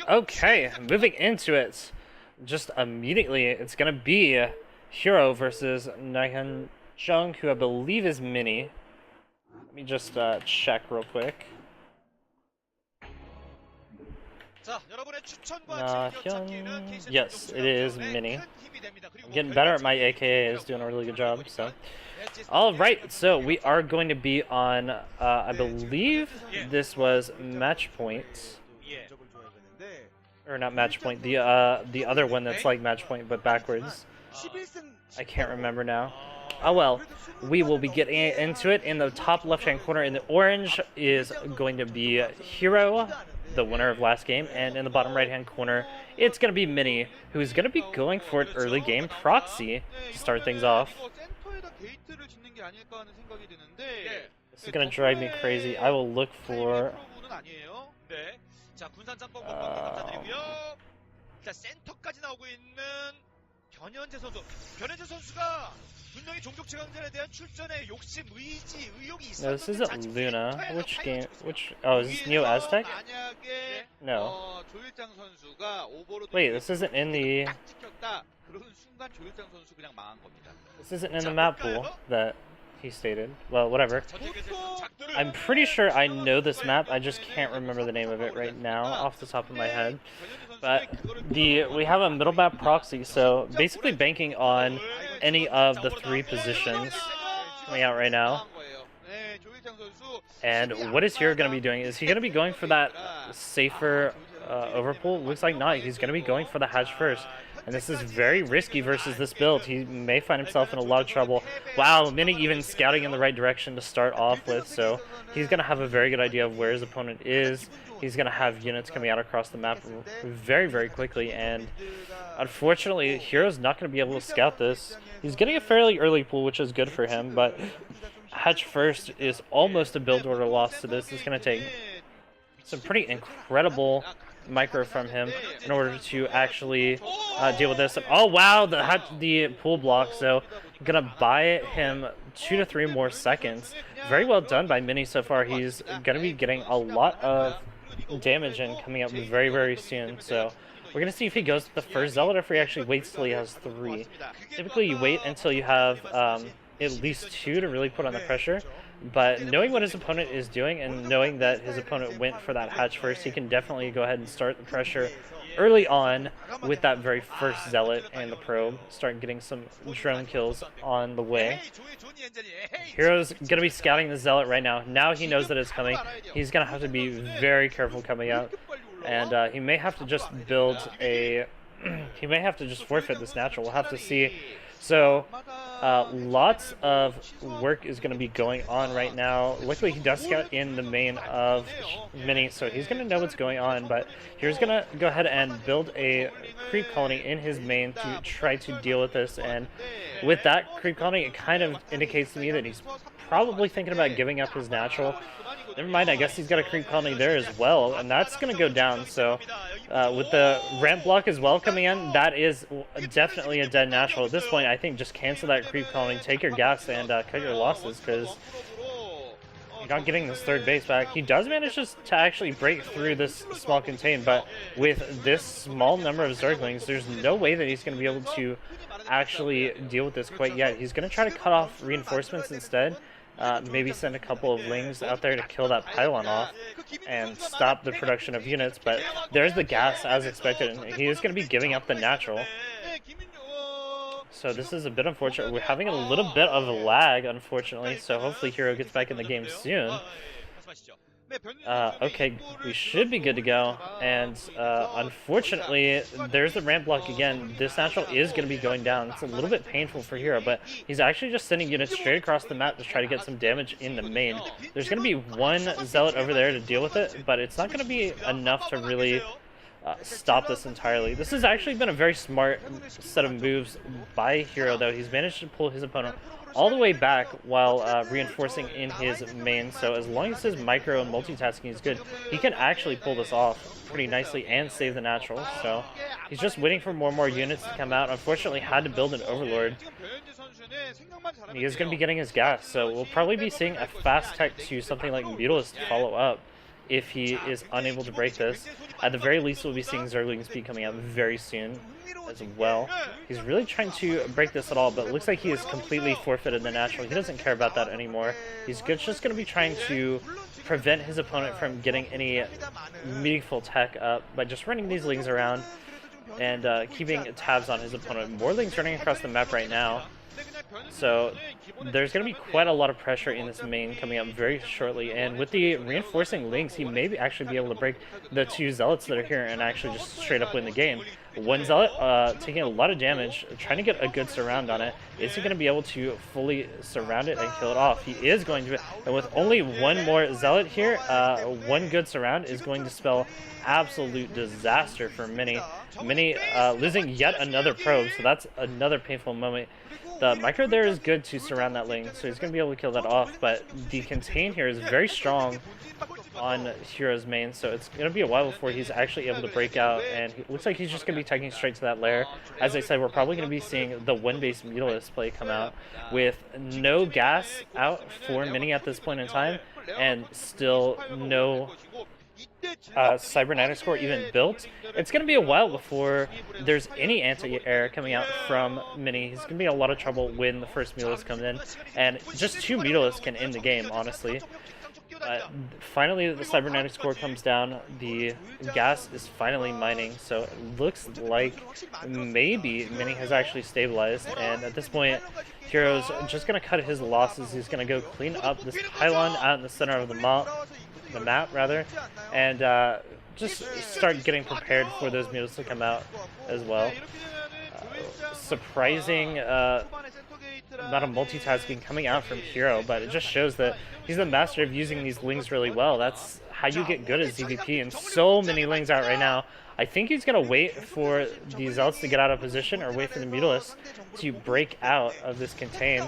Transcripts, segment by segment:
Okay, moving into it. Just immediately, it's gonna be Hero versus Naihan Jung, who I believe is Mini. Let me just check real quick. Yes, it is Mini. I'm getting better at my AKAs, doing a really good job. So, all right. So we are going to be on. I believe this was match point, or not match point. The other one that's like match point but backwards. I can't remember now. Oh well, we will be getting into it. In the top left-hand corner in the orange is going to be Hero, the winner of last game, and in the bottom right-hand corner, it's going to be Mini, who's going to be going for an early game proxy to start things off. This is going to drive me crazy. I will look for... No, this isn't Luna. Which game? Which? Oh, is this Neo Aztec? No. Wait, this isn't in the... This isn't in the map pool that he stated. Well, whatever. I'm pretty sure I know this map, I just can't remember the name of it right now off the top of my head. But we have a middle map proxy, so basically banking on any of the three positions coming out right now. And what is Hero going to be doing? Is he going to be going for that safer overpull? Looks like not. He's going to be going for the hatch first. And this is very risky versus this build. He may find himself in a lot of trouble. Wow, Mini even scouting in the right direction to start off with, so he's going to have a very good idea of where his opponent is. He's going to have units coming out across the map very, very quickly, and unfortunately, Hero's not going to be able to scout this. He's getting a fairly early pull, which is good for him, but hatch first is almost a build order loss to this. It's going to take some pretty incredible micro from him in order to actually deal with this. And, oh wow, the pull block, so I'm gonna buy him 2 to 3 more seconds. Very well done by Mini so far. He's gonna be getting a lot of damage and coming up very, very soon, so we're gonna see if he goes to the first zealot or if he actually waits till he has 3. Typically you wait until you have at least 2 to really put on the pressure. But knowing what his opponent is doing and knowing that his opponent went for that hatch first, he can definitely go ahead and start the pressure early on with that very first zealot and the probe. Start getting some drone kills on the way. Hero's going to be scouting the zealot right now. Now he knows that it's coming. He's going to have to be very careful coming out. And he may have to just build a... he may have to just forfeit this natural. We'll have to see. So, lots of work is going to be going on right now. Luckily, he does scout in the main of Mini, so he's going to know what's going on. But here's going to go ahead and build a creep colony in his main to try to deal with this. And with that creep colony, it kind of indicates to me that he's probably thinking about giving up his natural. Never mind, I guess he's got a creep colony there as well, and that's going to go down. So with the ramp block as well coming in, that is definitely a dead natural. At this point, I think just cancel that creep colony, take your gas, and cut your losses, because you're not getting this third base back. He does manage to actually break through this small contain, but with this small number of Zerglings, there's no way that he's going to be able to actually deal with this quite yet. He's going to try to cut off reinforcements instead. Maybe send a couple of lings out there to kill that pylon off and stop the production of units, but there's the gas as expected, and he is going to be giving up the natural. So this is a bit unfortunate. We're having a little bit of a lag, unfortunately, so hopefully Hero gets back in the game soon. Okay, we should be good to go, and unfortunately, there's the ramp block again. This natural is going to be going down. It's a little bit painful for Hero, but he's actually just sending units straight across the map to try to get some damage in the main. There's going to be one zealot over there to deal with it, but it's not going to be enough to really stop this entirely. This has actually been a very smart set of moves by Hero, though. He's managed to pull his opponent all the way back while reinforcing in his main, so as long as his micro and multitasking is good, he can actually pull this off pretty nicely and save the natural. So he's just waiting for more and more units to come out. Unfortunately, had to build an Overlord. He is going to be getting his gas, so we'll probably be seeing a fast tech to something like Mutalisk to follow up if he is unable to break this. At the very least, we'll be seeing Zergling's speed coming out very soon as well. He's really trying to break this at all, but it looks like he has completely forfeited the natural. He doesn't care about that anymore. He's just going to be trying to prevent his opponent from getting any meaningful tech up by just running these lings around and keeping tabs on his opponent. More lings running across the map right now. So there's going to be quite a lot of pressure in this main coming up very shortly, and with the reinforcing links, he may actually be able to break the 2 zealots that are here and actually just straight up win the game. One zealot taking a lot of damage, trying to get a good surround on it. Is he going to be able to fully surround it and kill it off? He is going to, and with only one more zealot here, one good surround is going to spell absolute disaster for Mini. Mini losing yet another probe, so that's another painful moment. The micro there is good to surround that lane, so he's going to be able to kill that off, but the contain here is very strong on Hero's main, so it's going to be a while before he's actually able to break out, and it looks like he's just going to be taking straight to that lair. As I said, we're probably going to be seeing the one-base Mutalisk play come out with no gas out for Mini at this point in time, and still no cybernetic score even built. It's going to be a while before there's any anti-air coming out from Mini. He's going to be in a lot of trouble when the first Mutalisk comes in, and just 2 Mutalisks can end the game, honestly. Finally, the cybernetic score comes down. The gas is finally mining, so it looks like maybe Mini has actually stabilized, and at this point, Hero's just going to cut his losses. He's going to go clean up this pylon out in the center of the map, and just start getting prepared for those Mutalisks to come out as well. Surprising amount of multitasking coming out from Hero, but it just shows that he's the master of using these lings really well. That's how you get good at ZVP, and so many lings out right now. I think he's going to wait for the Zealots to get out of position or wait for the Mutalisk to break out of this contain.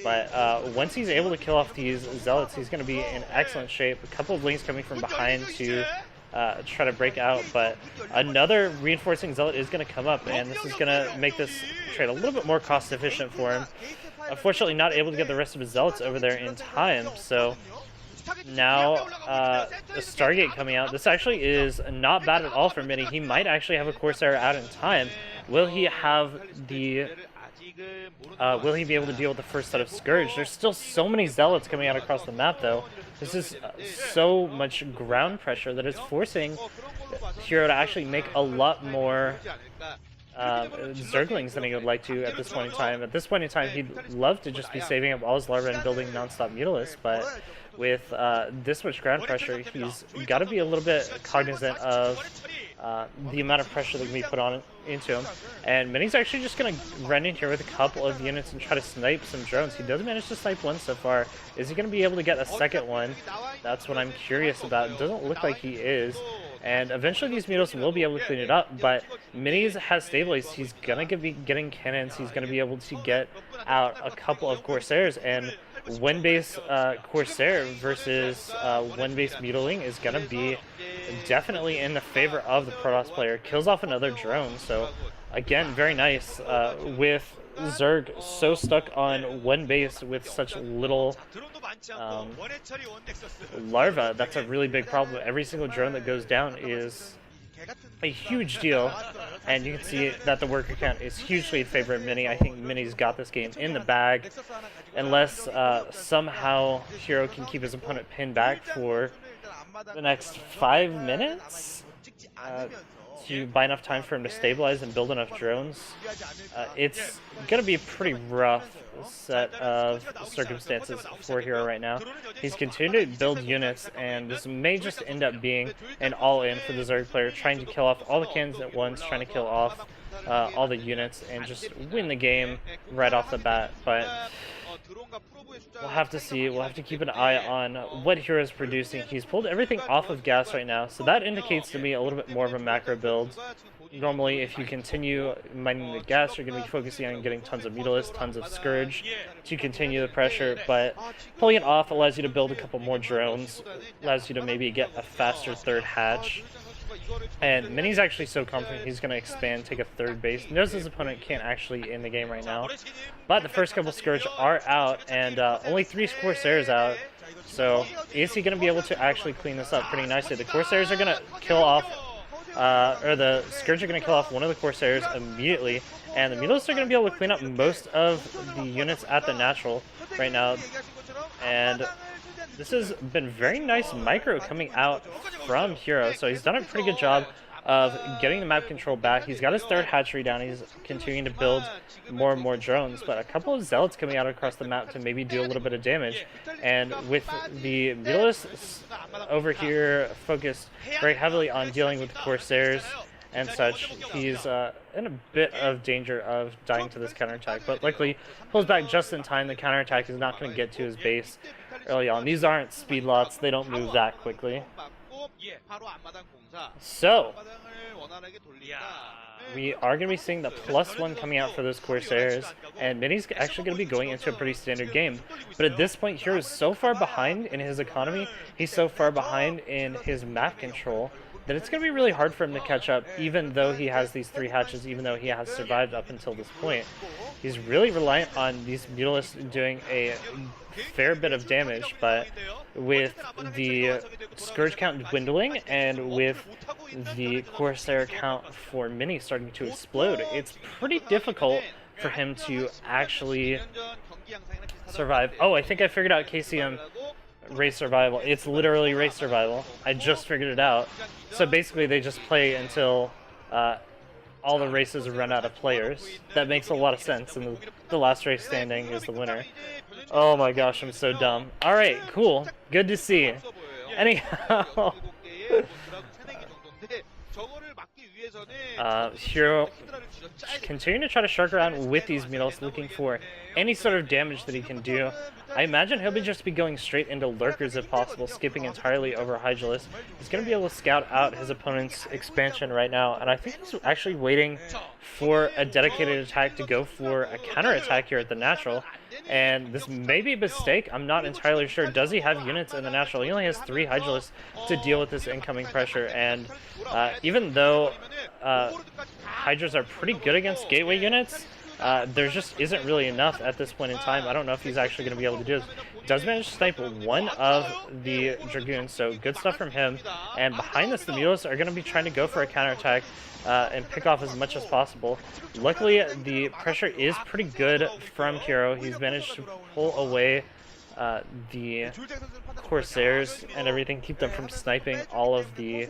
But once he's able to kill off these Zealots, he's going to be in excellent shape. A couple of lings coming from behind to try to break out, but another reinforcing Zealot is going to come up, and this is going to make this trade a little bit more cost efficient for him. Unfortunately, not able to get the rest of his Zealots over there in time, so now the Stargate coming out. This actually is not bad at all for Mini. He might actually have a Corsair out in time. Will he have the will he be able to deal with the first set of Scourge? There's still so many Zealots coming out across the map, though. This is so much ground pressure that it's forcing Hero to actually make a lot more Zerglings than he would like to at this point in time. At this point in time, he'd love to just be saving up all his larvae and building non-stop Mutalisks, but with this much ground pressure, he's got to be a little bit cognizant of the amount of pressure that can be put on into him. And Mini's actually just going to run in here with a couple of units and try to snipe some drones. He does manage to snipe one so far. Is he going to be able to get a second one? That's what I'm curious about. It doesn't look like he is. And eventually these Mutalisks will be able to clean it up, but Mini's has stabilized. He's going to be getting cannons. He's going to be able to get out a couple of Corsairs, and one base Corsair versus one base Mutaling is going to be definitely in the favor of the Protoss player. Kills off another drone, so again, very nice with Zerg so stuck on one base with such little larva. That's a really big problem. Every single drone that goes down is a huge deal, and you can see that the worker count is hugely in favor of Mini. I think Mini's got this game in the bag, unless somehow Hero can keep his opponent pinned back for the next 5 minutes to buy enough time for him to stabilize and build enough drones. It's going to be a pretty rough set of circumstances for Hero right now. He's continuing to build units, and this may just end up being an all-in for the Zerg player, trying to kill off all the cannons at once, trying to kill off all the units, and just win the game right off the bat. But we'll have to see. We'll have to keep an eye on what Hero is producing. He's pulled everything off of gas right now, so that indicates to me a little bit more of a macro build. Normally, if you continue mining the gas, you're going to be focusing on getting tons of Mutalisks, tons of Scourge to continue the pressure, but pulling it off allows you to build a couple more drones, allows you to maybe get a faster third hatch. And Mini's actually so confident he's going to expand, take a third base. Knows his opponent can't actually end the game right now. But the first couple Scourge are out, and only 3 Corsairs out. So is he going to be able to actually clean this up pretty nicely? The Corsairs are going to kill off, or the Scourge are going to kill off one of the Corsairs immediately, and the Mulos are going to be able to clean up most of the units at the natural right now. And this has been very nice micro coming out from Hero, so he's done a pretty good job of getting the map control back. He's got his third hatchery down. He's continuing to build more and more drones, but a couple of Zealots coming out across the map to maybe do a little bit of damage. And with the Mutalisks over here focused very heavily on dealing with Corsairs and such, he's in a bit of danger of dying to this counterattack, but luckily pulls back just in time. The counterattack is not going to get to his base early on. These aren't speed lots, they don't move that quickly. So we are going to be seeing the +1 coming out for those Corsairs, and Mini's actually going to be going into a pretty standard game. But at this point, Hero's so far behind in his economy, he's so far behind in his map control, that it's going to be really hard for him to catch up, even though he has these 3 hatches, even though he has survived up until this point. He's really reliant on these Mutalisks doing a fair bit of damage, but with the Scourge count dwindling and with the Corsair count for Mini starting to explode, it's pretty difficult for him to actually survive. Oh, I think I figured out KCM race survival. It's literally race survival. I just figured it out. So basically they just play until all the races run out of players. That makes a lot of sense, and the last race standing is the winner. Oh my gosh, I'm so dumb. Alright, cool. Good to see. Anyhow, Hero continuing to try to shark around with these Mulos, looking for any sort of damage that he can do. I imagine he'll just be going straight into Lurkers if possible, skipping entirely over Hydralisk. He's going to be able to scout out his opponent's expansion right now, and I think he's actually waiting for a dedicated attack to go for a counterattack here at the natural. And this may be a mistake, I'm not entirely sure. Does he have units in the natural? He only has 3 Hydralisks to deal with this incoming pressure, and even though Hydras are pretty good against gateway units, there just isn't really enough at this point in time. I don't know if he's actually going to be able to do this. Does manage to snipe one of the Dragoons, so good stuff from him. And behind this, the Mulos are going to be trying to go for a counterattack and pick off as much as possible. Luckily, the pressure is pretty good from Hero. He's managed to pull away the Corsairs and everything, keep them from sniping all of the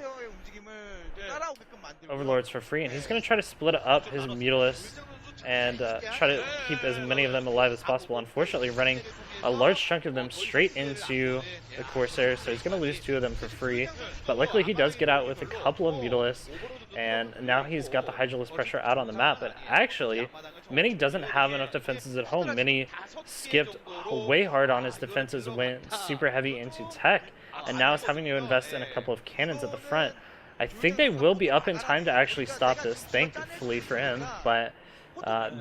Overlords for free. And he's going to try to split up his Mutalisks and try to keep as many of them alive as possible. Unfortunately, running a large chunk of them straight into the Corsairs, so he's going to lose 2 of them for free. But luckily, he does get out with a couple of Mutalisks, and now he's got the Hydralisk pressure out on the map. But actually, Mini doesn't have enough defenses at home. Mini skipped way hard on his defenses, went super heavy into tech, and now is having to invest in a couple of cannons at the front. I think they will be up in time to actually stop this, thankfully for him, but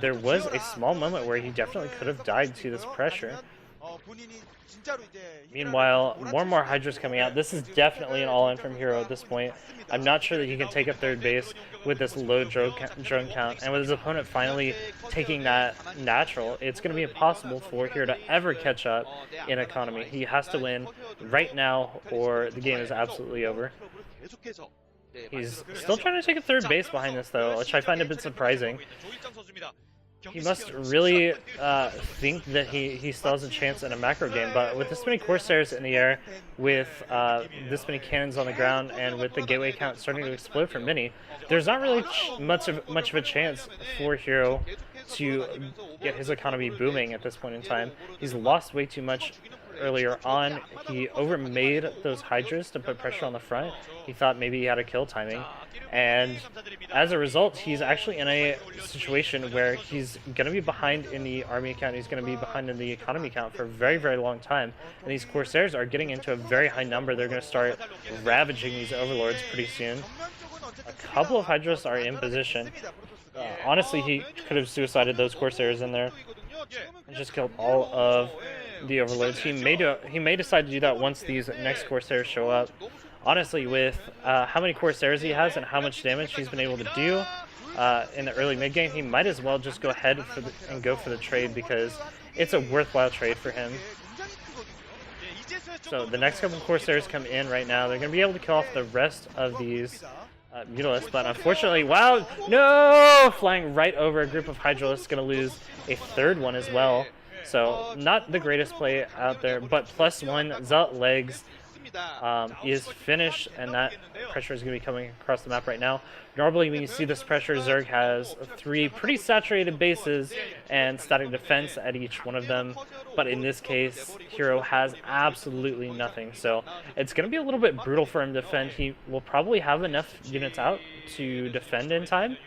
there was a small moment where he definitely could have died to this pressure. Meanwhile, more and more Hydras coming out. This is definitely an all-in from Hero at this point. I'm not sure that he can take a 3rd base with this low drone count, and with his opponent finally taking that natural, it's going to be impossible for Hero to ever catch up in economy. He has to win right now, or the game is absolutely over. He's still trying to take a 3rd base behind this, though, which I find a bit surprising. He must really think that he still has a chance in a macro game, but with this many Corsairs in the air, with this many cannons on the ground, and with the gateway count starting to explode for Mini, there's not really much of a chance for Hero to get his economy booming at this point in time. He's lost way too much earlier on. He overmade those Hydras to put pressure on the front. He thought maybe he had a kill timing, and as a result, he's actually in a situation where he's going to be behind in the army count. He's going to be behind in the economy count for a very, very long time, and these Corsairs are getting into a very high number. They're going to start ravaging these Overlords pretty soon. A couple of Hydras are in position. Honestly, he could have suicided those Corsairs in there and just killed all of the Overlords. He may decide to do that once these next Corsairs show up. Honestly, with how many Corsairs he has and how much damage he's been able to do in the early mid game, he might as well just go ahead and go for the trade, because it's a worthwhile trade for him. So the next couple of Corsairs come in right now. They're going to be able to kill off the rest of these Mutalisks, but unfortunately, wow, no! Flying right over a group of Hydralisks, going to lose a third one as well. So not the greatest play out there, but +1 Zealot legs is finished, and that pressure is going to be coming across the map right now. Normally when you see this pressure, Zerg has 3 pretty saturated bases and static defense at each one of them, but in this case, Hero has absolutely nothing, so it's going to be a little bit brutal for him to defend. He will probably have enough units out to defend in time,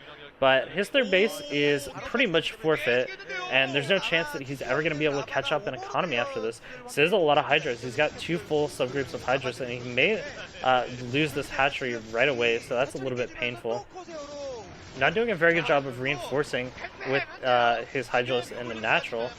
but his third base is pretty much forfeit, and there's no chance that he's ever going to be able to catch up in economy after this. So there's a lot of Hydras. He's got 2 full subgroups of Hydras, and he may lose this hatchery right away, so that's a little bit painful. Not doing a very good job of reinforcing with his Hydralisk in the natural.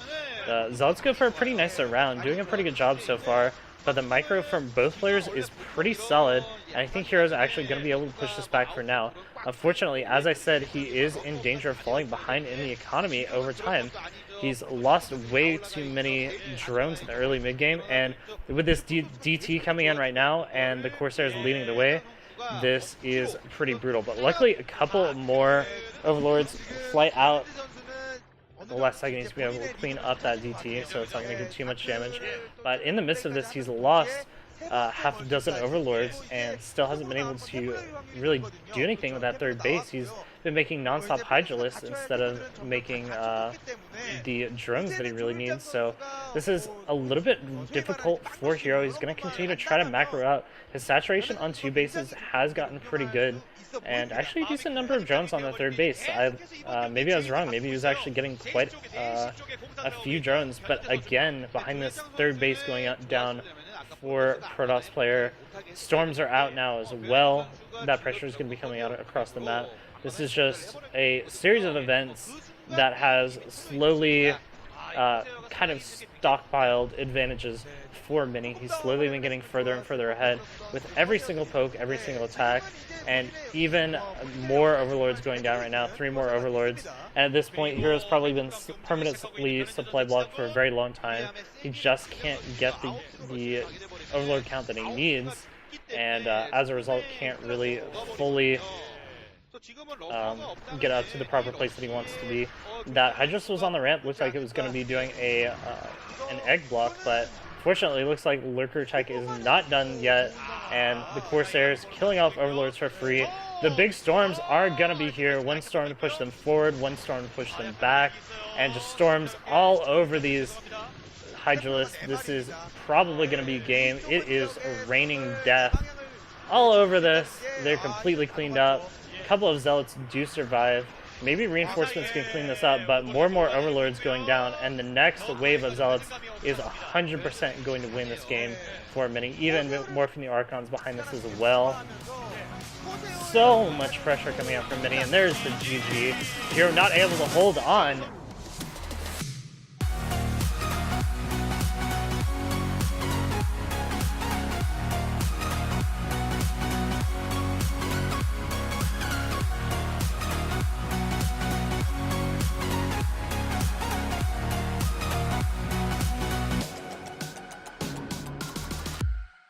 Zealot's go for a pretty nice round, doing a pretty good job so far, but the micro from both players is pretty solid, and I think Hero's actually going to be able to push this back for now. Unfortunately, as I said, he is in danger of falling behind in the economy over time. He's lost way too many drones in the early mid-game, and with this DT coming in right now and the Corsairs leading the way, this is pretty brutal. But luckily, a couple more Overlords fly out the last second. He's going to be able to clean up that DT, so it's not going to get too much damage. But in the midst of this, he's lost half a dozen Overlords and still hasn't been able to really do anything with that third base. He's been making non-stop Hydralisks instead of making the drones that he really needs. So this is a little bit difficult for Hero. He's going to continue to try to macro out. His saturation on 2 bases has gotten pretty good, and actually a decent number of drones on the third base. Maybe I was wrong. Maybe he was actually getting quite a few drones, but again, behind this third base going down for Protoss player, Storms are out now as well. That pressure is going to be coming out across the map. This is just a series of events that has slowly kind of stockpiled advantages for Mini. He's slowly been getting further and further ahead with every single poke, every single attack, and even more Overlords going down right now, 3 more Overlords. And at this point, Hero's probably been permanently supply blocked for a very long time. He just can't get the Overlord count that he needs, and as a result, can't really fully get up to the proper place that he wants to be. That Hydras was on the ramp. Looks like it was going to be doing an egg block, but fortunately it looks like Lurker Tech is not done yet, and the Corsairs killing off Overlords for free. The big storms are going to be here. 1 storm to push them forward, 1 storm to push them back, and just storms all over these Hydralisks. This is probably going to be a game. It is raining death all over this. They're completely cleaned up. A couple of Zealots do survive. Maybe reinforcements can clean this up, but more and more Overlords going down, and the next wave of Zealots is 100% going to win this game for Mini. Even more from the Archons behind this as well. So much pressure coming out from Mini, and there's the GG. Hero not able to hold on